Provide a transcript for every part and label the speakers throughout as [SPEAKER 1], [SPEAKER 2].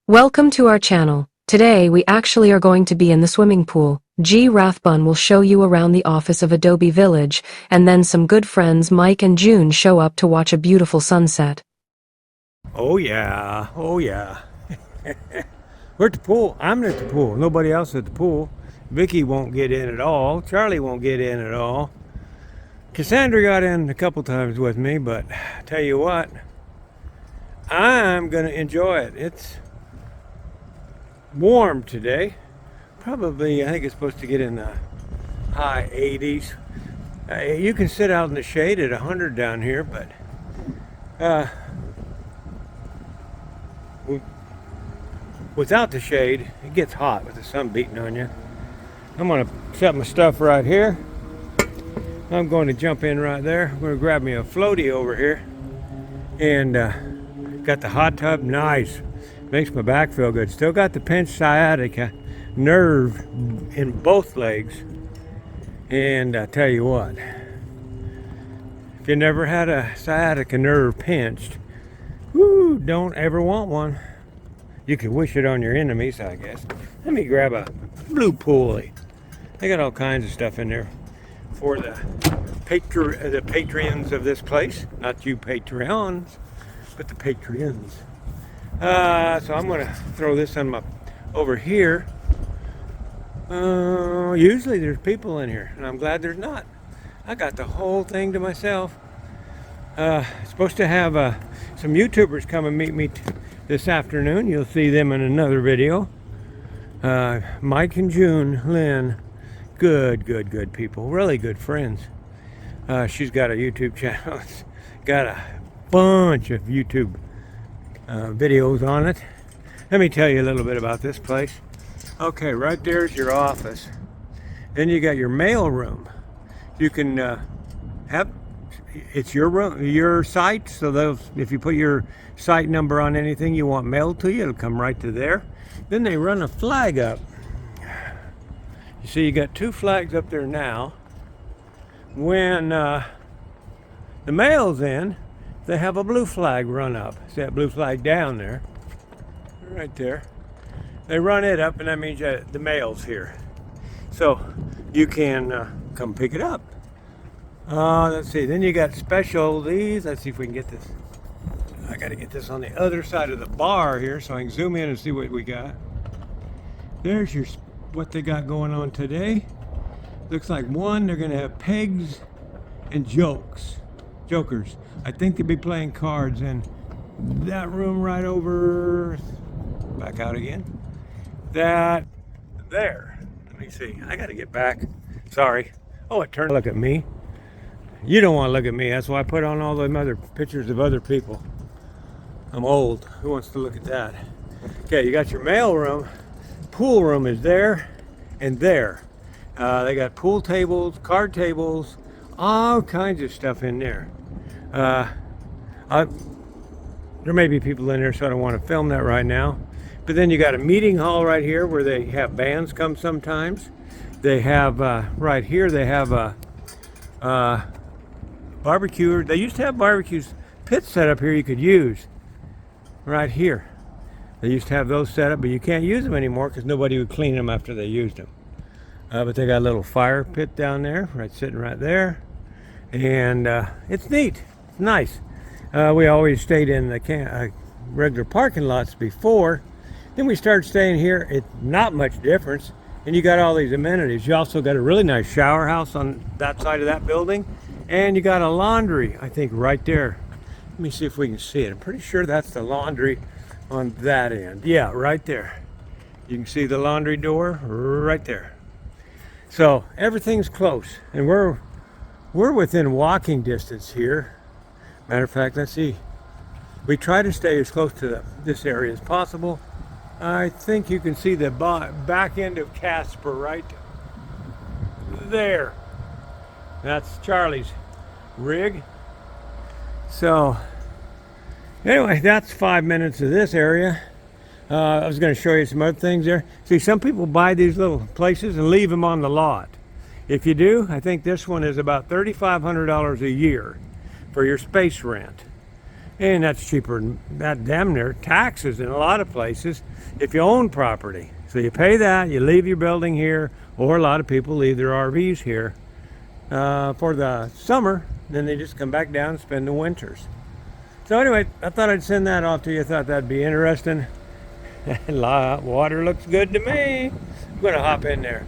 [SPEAKER 1] Welcome to our channel. Today we actually are going to be in the swimming pool. RAThbun will show you around the office of Adobe Village, and then some good friends Mike and June show up to watch a beautiful sunset.
[SPEAKER 2] Oh yeah, oh yeah. We're at the pool. I'm at the pool. Nobody else at the pool. Vicky won't get in at all. Charlie won't get in at all. Cassandra got in a couple times with me, but I tell you what, I'm gonna enjoy it. It's warm today. Probably, I think it's supposed to get in the high 80s. You can sit out in the shade at 100 down here, but without the shade, it gets hot with the sun beating on you. I'm gonna set my stuff right here. I'm going to jump in right there. I'm gonna grab me a floaty over here, and got the hot tub. Nice. Makes my back feel good. Still got the pinched sciatica nerve in both legs. And I tell you what, if you never had a sciatica nerve pinched, whoo, don't ever want one. You could wish it on your enemies, I guess. Let me grab a blue pulley. They got all kinds of stuff in there for the patrons of this place. Not you Patreons, but the patrons. So I'm gonna throw this on over here. Usually there's people in here, and I'm glad there's not. I got the whole thing to myself. Supposed to have some YouTubers come and meet me this afternoon. You'll see them in another video. Mike and June Lynn, good people, really good friends. She's got a YouTube channel. It's got a bunch of YouTube videos on it. Let me tell you a little bit about this place. Okay, right there's your office. Then you got your mail room. You can it's your room, your site, so if you put your site number on anything you want mailed to you, it'll come right to there. Then they run a flag up. You see, you got two flags up there now. When the mail's in, they have a blue flag run up. See that blue flag down there? Right there. They run it up, and that means the mail's here. So you can come pick it up. Let's see. Then you got specialties. Let's see if we can get this. I got to get this on the other side of the bar here so I can zoom in and see what we got. There's what they got going on today. Looks like they're going to have pegs and jokers. I think they'll be playing cards in that room right over. Back out again. That there. Let me see. I got to get back. Sorry. Oh, it turned. Look at me. You don't want to look at me. That's why I put on all them other pictures of other people. I'm old. Who wants to look at that? Okay, you got your mail room. Pool room is there and there. They got pool tables, card tables, all kinds of stuff in there. There may be people in there, so I don't want to film that right now. But then you got a meeting hall right here where they have bands come sometimes. They have right here. They have a barbecue. They used to have barbecues pits set up here you could use. Right here. They used to have those set up, but you can't use them anymore because nobody would clean them after they used them. But they got a little fire pit down there, sitting right there, and it's neat. It's nice. We always stayed in the regular parking lots before. Then we started staying here. It's not much difference, and you got all these amenities. You also got a really nice shower house on that side of that building, and you got a laundry, I think, right there. Let me see if we can see it. I'm pretty sure that's the laundry on that end. Yeah, right there. You can see the laundry door right there. So everything's close, and we're within walking distance here. Matter of fact, let's see. We try to stay as close to this area as possible. I think you can see the back end of Casper right there. That's Charlie's rig. So anyway, that's 5 minutes of this area. I was going to show you some other things there. See, some people buy these little places and leave them on the lot. If you do, I think this one is about $3,500 a year for your space rent. And that's cheaper than that damn near taxes in a lot of places if you own property. So you pay that, you leave your building here, or a lot of people leave their RVs here for the summer, then they just come back down and spend the winters. So anyway, I thought I'd send that off to you. I thought that'd be interesting. Water looks good to me. I'm gonna hop in there.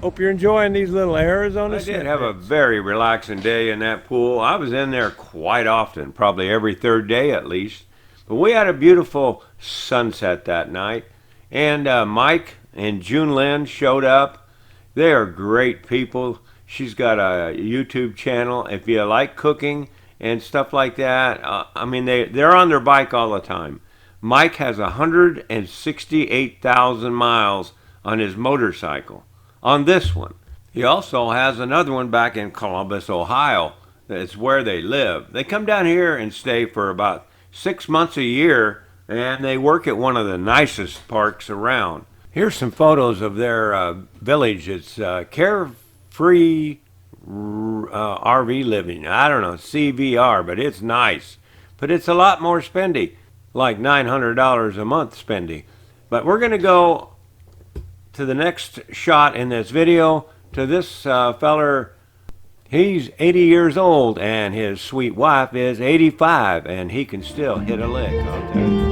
[SPEAKER 2] Hope you're enjoying these little Arizona snippets.
[SPEAKER 3] I did have a very relaxing day in that pool. I was in there quite often, probably every third day at least. But we had a beautiful sunset that night. And Mike and June Lynn showed up. They are great people. She's got a YouTube channel. If you like cooking and stuff like that, I mean, they're on their bike all the time. Mike has 168,000 miles on his motorcycle. On this one. He also has another one back in Columbus, Ohio. That's where they live. They come down here and stay for about 6 months a year, and they work at one of the nicest parks around. Here's some photos of their village. It's Carefree RV Living. I don't know, CVR, but it's nice. But it's a lot more spendy, like $900 a month spendy. But we're going to go to the next shot in this video, to this feller. He's 80 years old and his sweet wife is 85, and he can still hit a lick, I'll tell you.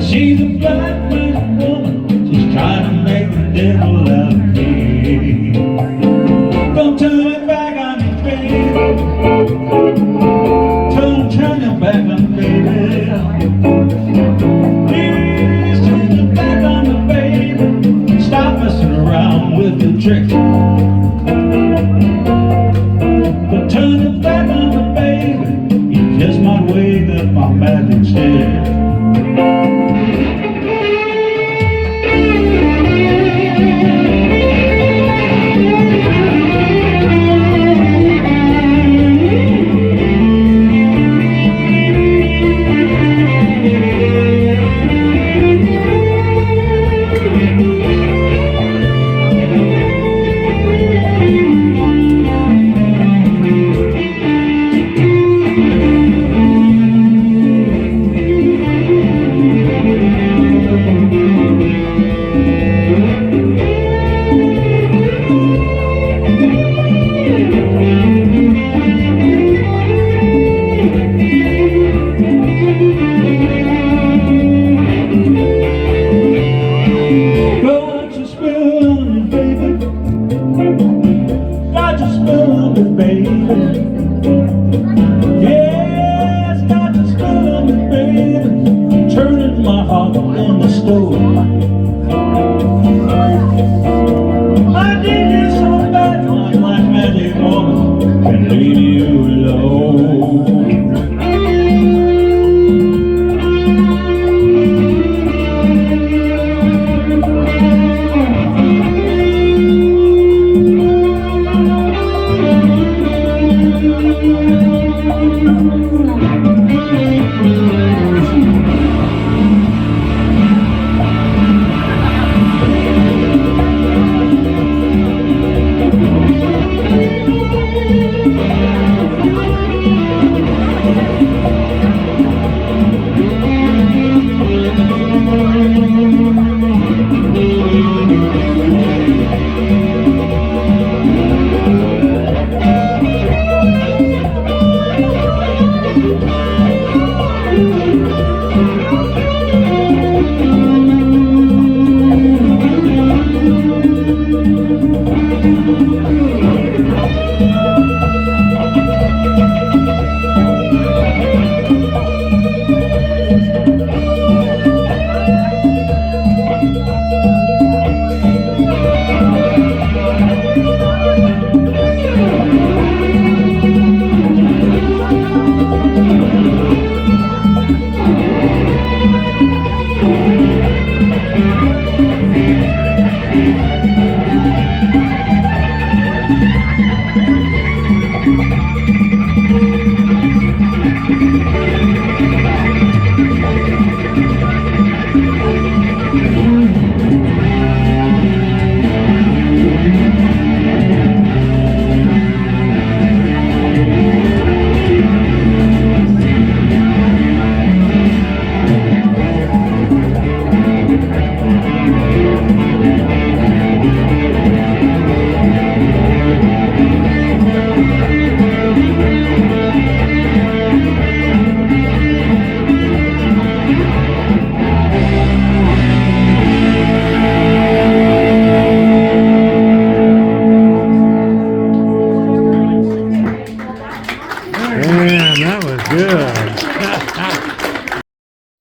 [SPEAKER 4] She's a black man woman, she's trying to make the devil out of me. Don't turn it back on me, baby. Turn it back on me, baby. Please turn it back on me, baby. Stop messing around with the trick. But turn it back on me, baby. You just might wave at my magic stick.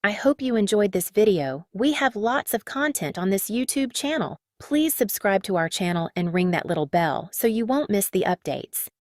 [SPEAKER 5] I hope you enjoyed this video. We have lots of content on this YouTube channel. Please subscribe to our channel and ring that little bell so you won't miss the updates.